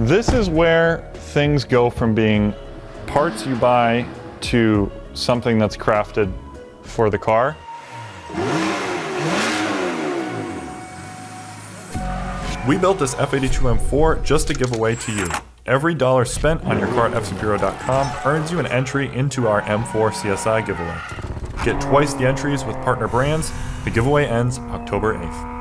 This is where things go from being parts you buy to something that's crafted for the car. We built this F82 M4 just to give away to you. Every dollar spent on your car at fsupero.com earns you an entry into our M4CSi giveaway. Get twice the entries with partner brands. The giveaway ends October 8th.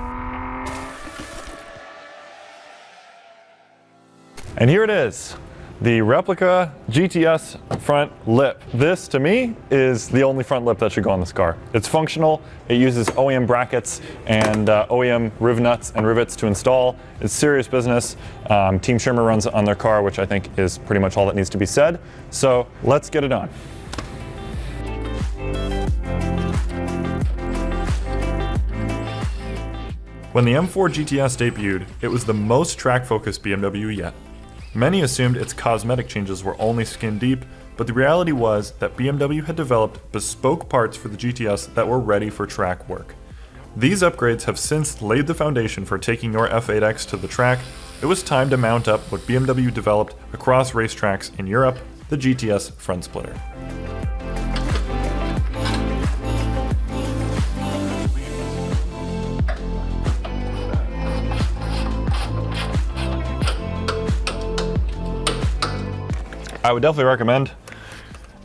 And here it is, the replica GTS front lip. This, to me, is the only front lip that should go on this car. It's functional, it uses OEM brackets and OEM riv nuts and rivets to install. It's serious business. Team Schirmer runs it on their car, which I think is pretty much all that needs to be said. So let's get it on. When the M4 GTS debuted, it was the most track-focused BMW yet. Many assumed its cosmetic changes were only skin deep, but the reality was that BMW had developed bespoke parts for the GTS that were ready for track work. These upgrades have since laid the foundation for taking your F8X to the track. It was time to mount up what BMW developed across racetracks in Europe, the GTS front splitter. I would definitely recommend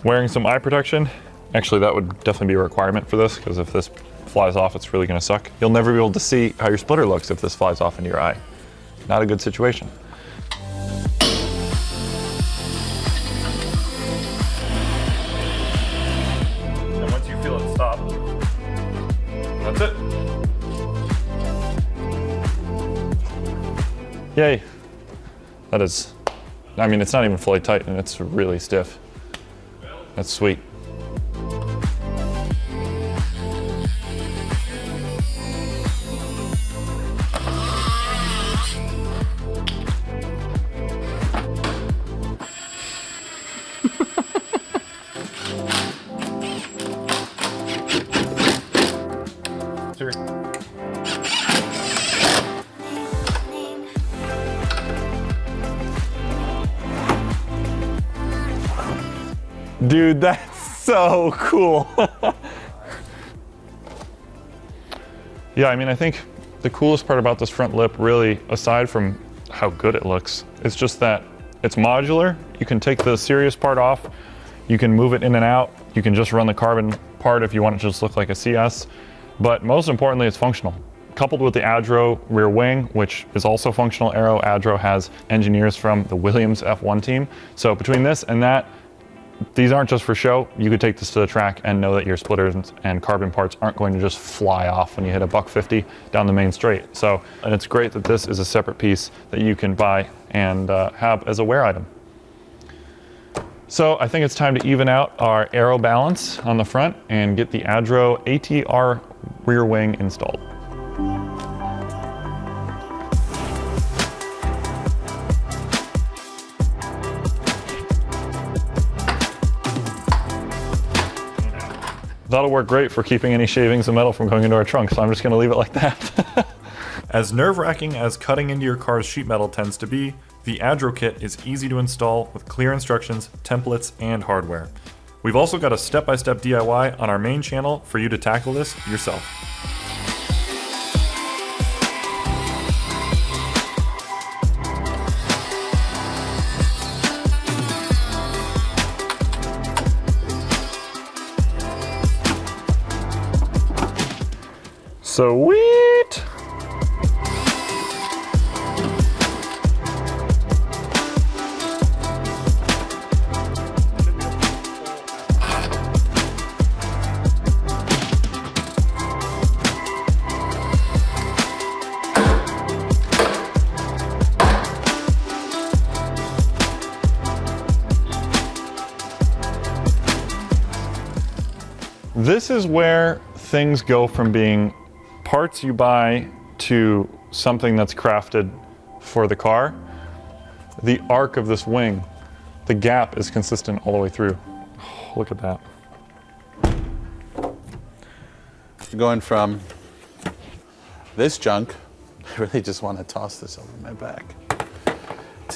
wearing some eye protection. Actually, that would definitely be a requirement for this, because if this flies off, it's really going to suck. You'll never be able to see how your splitter looks if this flies off into your eye. Not a good situation. And once you feel it stop, that's it. Yay. That is, I mean, it's not even fully tight and it's really stiff. That's sweet. Dude, that's so cool. Yeah, I mean, I think the coolest part about this front lip, really, aside from how good it looks, is just that it's modular. You can take the serious part off, you can move it in and out, you can just run the carbon part if you want it to just look like a CS, but most importantly, it's functional. Coupled with the Adro rear wing, which is also functional. Aero Adro has engineers from the Williams F1 team. So between this and that, these aren't just for show. You could take this to the track and know that your splitters and carbon parts aren't going to just fly off when you hit a $150 down the main straight. So, and it's great that this is a separate piece that you can buy and have as a wear item. So I think it's time to even out our aero balance on the front and get the Adro ATR rear wing installed. That'll work great for keeping any shavings of metal from going into our trunk, so I'm just gonna leave it like that. As nerve-wracking as cutting into your car's sheet metal tends to be, the Adro kit is easy to install with clear instructions, templates, and hardware. We've also got a step-by-step DIY on our main channel for you to tackle this yourself. Sweet! This is where things go from being parts you buy to something that's crafted for the car. The arc of this wing, the gap is consistent all the way through. Oh, look at that. Going from this junk, I really just want to toss this over my back,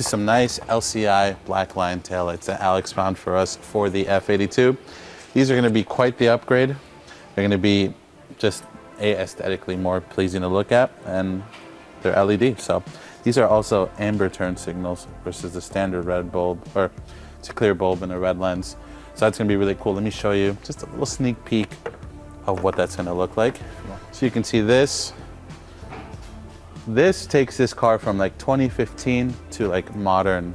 to some nice LCI black line taillights that Alex found for us for the F82. These are going to be quite the upgrade. They're going to be just aesthetically more pleasing to look at, and they're LED. So these are also amber turn signals versus the standard red bulb, or it's a clear bulb and a red lens. So that's going to be really cool. Let me show you just a little sneak peek of what that's going to look like. So you can see this. This takes this car from like 2015 to like modern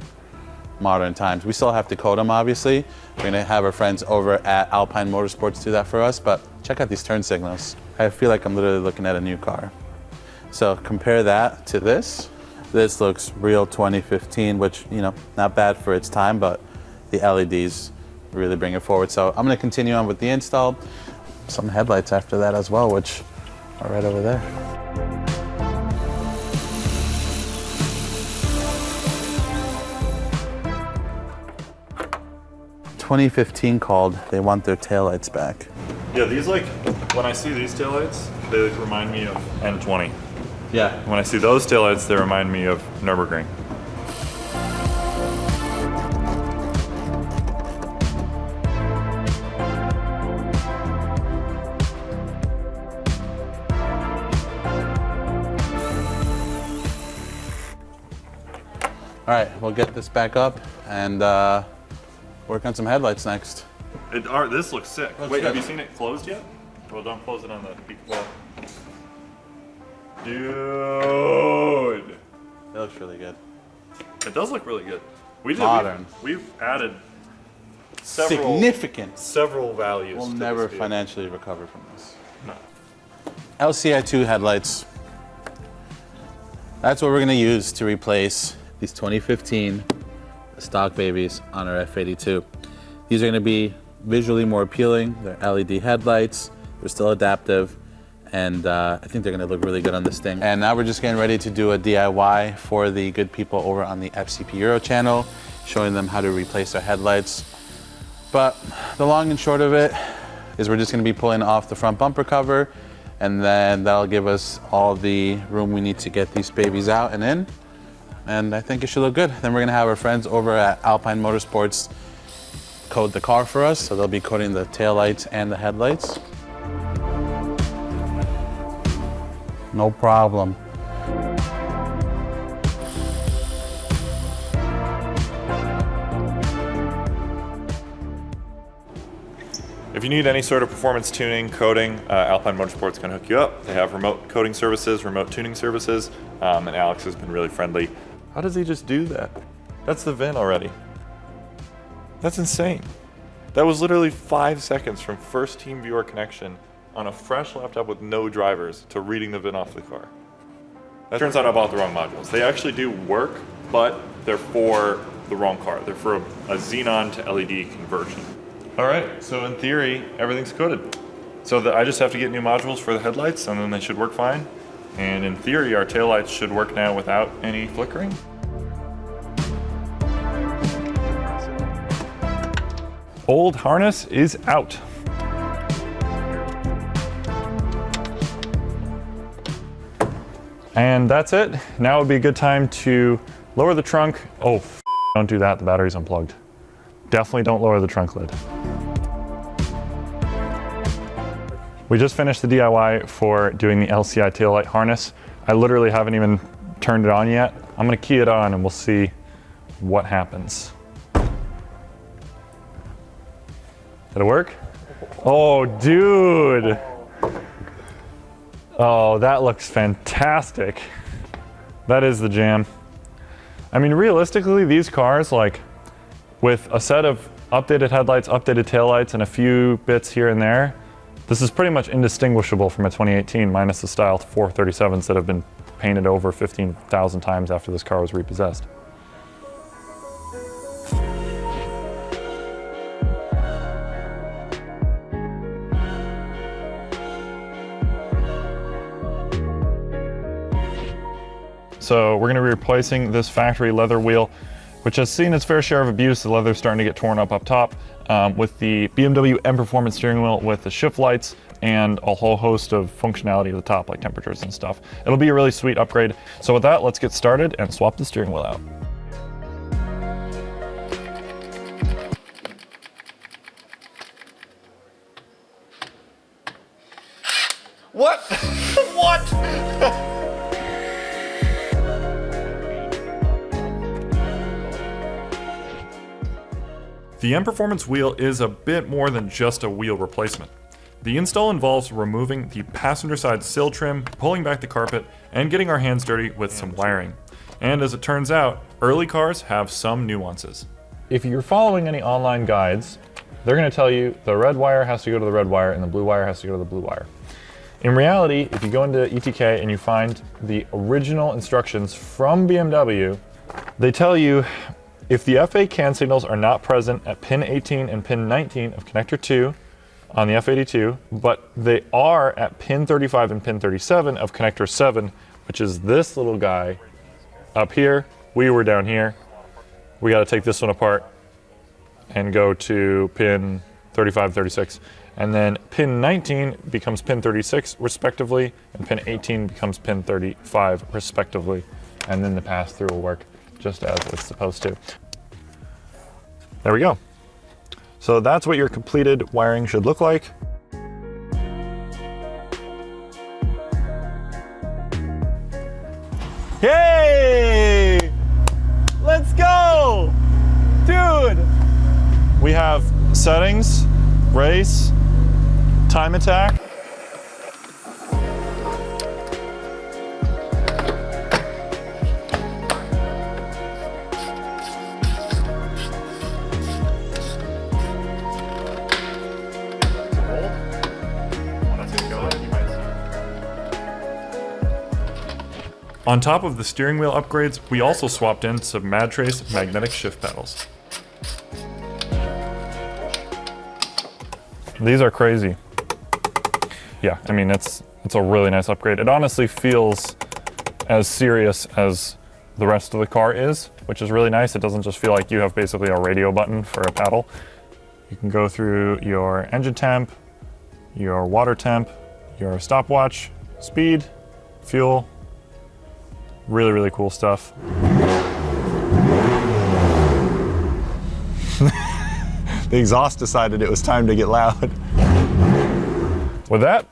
times. We still have to code them, obviously. We're gonna have our friends over at Alpine Motorsports do that for us, but check out these turn signals. I feel like I'm literally looking at a new car. So compare that to this. This looks real 2015, which, you know, not bad for its time, but the LEDs really bring it forward. So I'm gonna continue on with the install. Some headlights after that as well, which are right over there. 2015 called, they want their taillights back. Yeah, these like, when I see these taillights, they like remind me of N20. Yeah. When I see those taillights, they remind me of Nürburgring. All right, we'll get this back up and work on some headlights next. This looks sick. Looks Wait, good. have you seen it closed yet? Well, don't close it on the peak wall. Dude! It looks really good. It does look really good. Modern. We've added several values. We'll to never this vehicle. financially recover from this. No. LCI2 headlights. That's what we're gonna use to replace these 2015 stock babies on our F82. These are gonna be visually more appealing. They're LED headlights. They're still adaptive. And I think they're gonna look really good on this thing. And now we're just getting ready to do a DIY for the good people over on the FCP Euro channel, showing them how to replace their headlights. But the long and short of it is we're just gonna be pulling off the front bumper cover, and then that'll give us all the room we need to get these babies out and in. And I think it should look good. Then we're gonna have our friends over at Alpine Motorsports code the car for us. So they'll be coding the taillights and the headlights. No problem. If you need any sort of performance tuning, coding, Alpine Motorsports can hook you up. They have remote coding services, remote tuning services, and Alex has been really friendly. How does he just do that? That's the VIN already. That's insane. That was literally 5 seconds from first team viewer connection on a fresh laptop with no drivers to reading the VIN off the car. That turns out I bought the wrong modules. They actually do work, but they're for the wrong car. They're for a xenon to LED conversion. All right, so in theory, everything's coded. So I just have to get new modules for the headlights, and then they should work fine. And in theory, our taillights should work now without any flickering. Old harness is out. And that's it. Now would be a good time to lower the trunk. Oh, don't do that, the battery's unplugged. Definitely don't lower the trunk lid. We just finished the DIY for doing the LCI taillight harness. I literally haven't even turned it on yet. I'm gonna key it on and we'll see what happens. Did it work? Oh, dude. Oh, that looks fantastic. That is the jam. I mean, realistically, these cars, like, with a set of updated headlights, updated taillights, and a few bits here and there, this is pretty much indistinguishable from a 2018, minus the style 437s that have been painted over 15,000 times after this car was repossessed. So we're going to be replacing this factory leather wheel, which has seen its fair share of abuse. The leather's starting to get torn up top, with the BMW M Performance steering wheel with the shift lights and a whole host of functionality at the top, like temperatures and stuff. It'll be a really sweet upgrade. So with that, let's get started and swap the steering wheel out. The M Performance wheel is a bit more than just a wheel replacement. The install involves removing the passenger side sill trim, pulling back the carpet, and getting our hands dirty with some wiring. And as it turns out, early cars have some nuances. If you're following any online guides, they're going to tell you the red wire has to go to the red wire and the blue wire has to go to the blue wire. In reality, if you go into ETK and you find the original instructions from BMW, they tell you if the F8 CAN signals are not present at pin 18 and pin 19 of connector 2 on the F82, but they are at pin 35 and pin 37 of connector 7, which is this little guy up here. We were down here. We got to take this one apart and go to pin 35, 36. And then pin 19 becomes pin 36 respectively, and pin 18 becomes pin 35 respectively. And then the pass-through will work just as it's supposed to. There we go. So that's what your completed wiring should look like. Yay! Let's go! Dude! We have settings, race, time attack. On top of the steering wheel upgrades, we also swapped in some Madtrace magnetic shift pedals. These are crazy. Yeah, I mean, it's a really nice upgrade. It honestly feels as serious as the rest of the car is, which is really nice. It doesn't just feel like you have basically a radio button for a paddle. You can go through your engine temp, your water temp, your stopwatch, speed, fuel. Really, really cool stuff. The exhaust decided it was time to get loud. With that,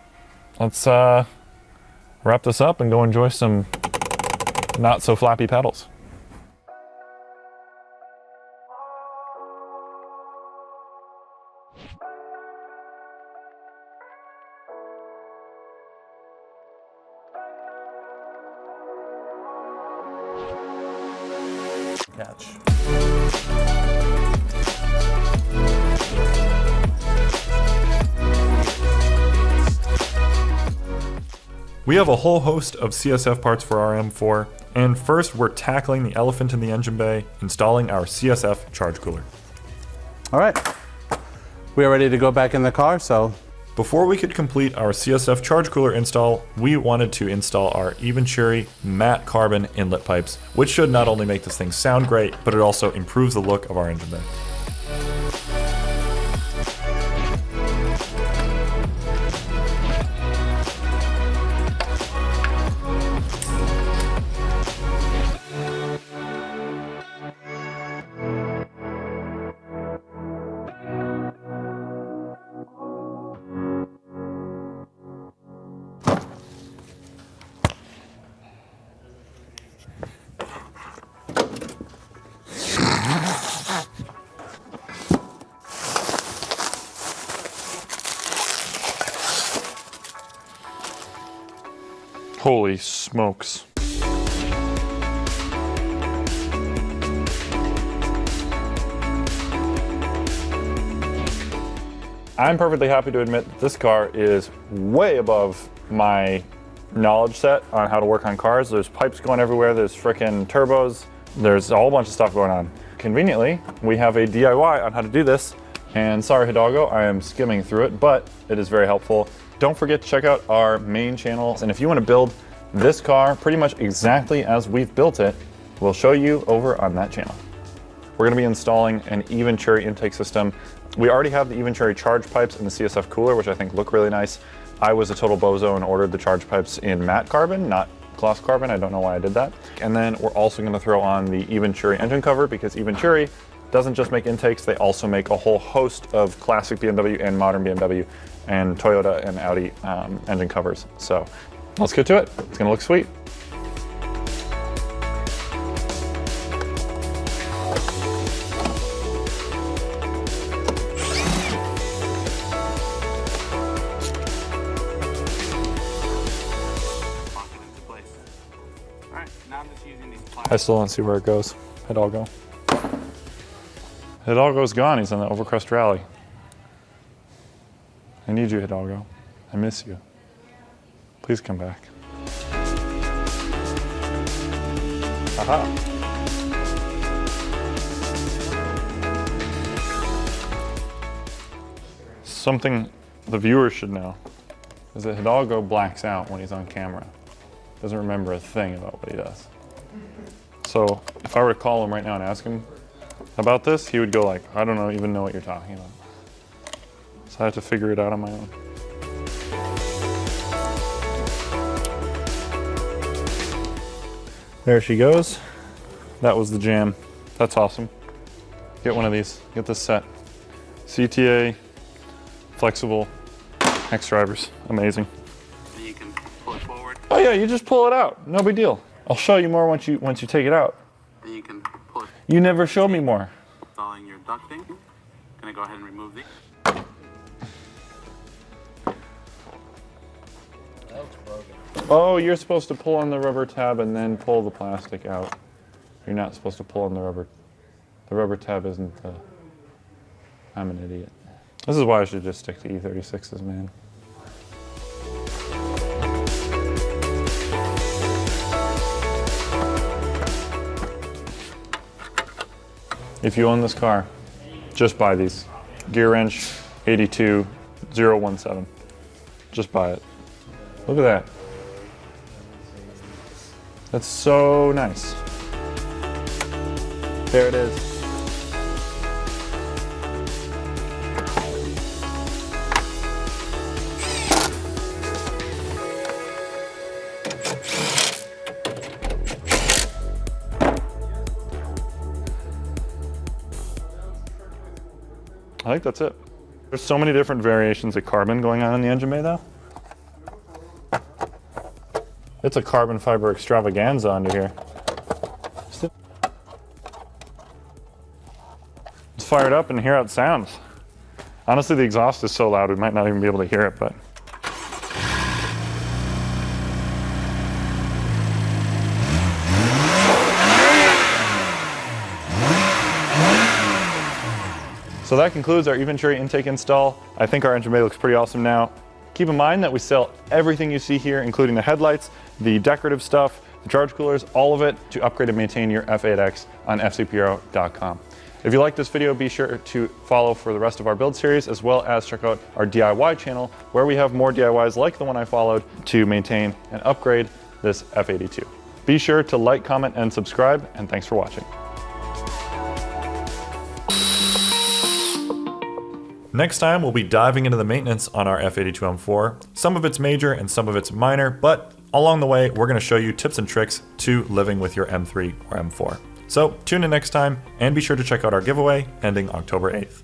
let's wrap this up and go enjoy some not so flappy pedals. Catch. We have a whole host of CSF parts for our M4, and first we're tackling the elephant in the engine bay, installing our CSF charge cooler. All right, we are ready to go back in the car, so. Before we could complete our CSF charge cooler install, we wanted to install our Eventuri matte carbon inlet pipes, which should not only make this thing sound great, but it also improves the look of our engine bay. Holy smokes. I'm perfectly happy to admit that this car is way above my knowledge set on how to work on cars. There's pipes going everywhere, there's frickin' turbos, there's a whole bunch of stuff going on. Conveniently, we have a DIY on how to do this, and sorry Hidalgo, I am skimming through it, but it is very helpful. Don't forget to check out our main channel, and if you want to build this car pretty much exactly as we've built it, we'll show you over on that channel. We're going to be installing an Eventuri intake system. We already have the Eventuri charge pipes in the CSF cooler, which I think look really nice. I was a total bozo and ordered the charge pipes in matte carbon, not gloss carbon. I don't know why I did that. And then we're also going to throw on the Eventuri engine cover, because Eventuri doesn't just make intakes, they also make a whole host of classic BMW and modern BMW and Toyota and Audi engine covers. So let's get to it. It's going to look sweet. I still don't see where it goes. Hidalgo. Hidalgo's gone. He's on the Overcrest Rally. I need you, Hidalgo. I miss you. Please come back. Aha. Something the viewers should know is that Hidalgo blacks out when he's on camera. Doesn't remember a thing about what he does. So if I were to call him right now and ask him about this, he would go like, I don't even know what you're talking about. So I have to figure it out on my own. There she goes. That was the jam. That's awesome. Get one of these, get this set. CTA, flexible, X drivers, amazing. You can pull it forward. Oh yeah, you just pull it out, no big deal. I'll show you more once you take it out. And you can pull it. You never showed me more. Installing your ducting. Gonna go ahead and remove these. Oh, you're supposed to pull on the rubber tab and then pull the plastic out. You're not supposed to pull on the rubber. The rubber tab isn't I'm an idiot. This is why I should just stick to E36s, man. If you own this car, just buy these. Gear wrench 82017. Just buy it. Look at that. That's so nice. There it is. I think that's it. There's so many different variations of carbon going on in the engine bay though. It's a carbon fiber extravaganza under here. Let's fire it up and hear how it sounds. Honestly, the exhaust is so loud we might not even be able to hear it, but. So that concludes our Eventuri intake install. I think our engine bay looks pretty awesome now. Keep in mind that we sell everything you see here, including the headlights, the decorative stuff, the charge coolers, all of it to upgrade and maintain your F8X on fcpaero.com. If you like this video, be sure to follow for the rest of our build series, as well as check out our DIY channel, where we have more DIYs like the one I followed to maintain and upgrade this F82. Be sure to like, comment, and subscribe, and thanks for watching. Next time, we'll be diving into the maintenance on our F82 M4. Some of it's major and some of it's minor, but along the way, we're gonna show you tips and tricks to living with your M3 or M4. So tune in next time, and be sure to check out our giveaway ending October 8th.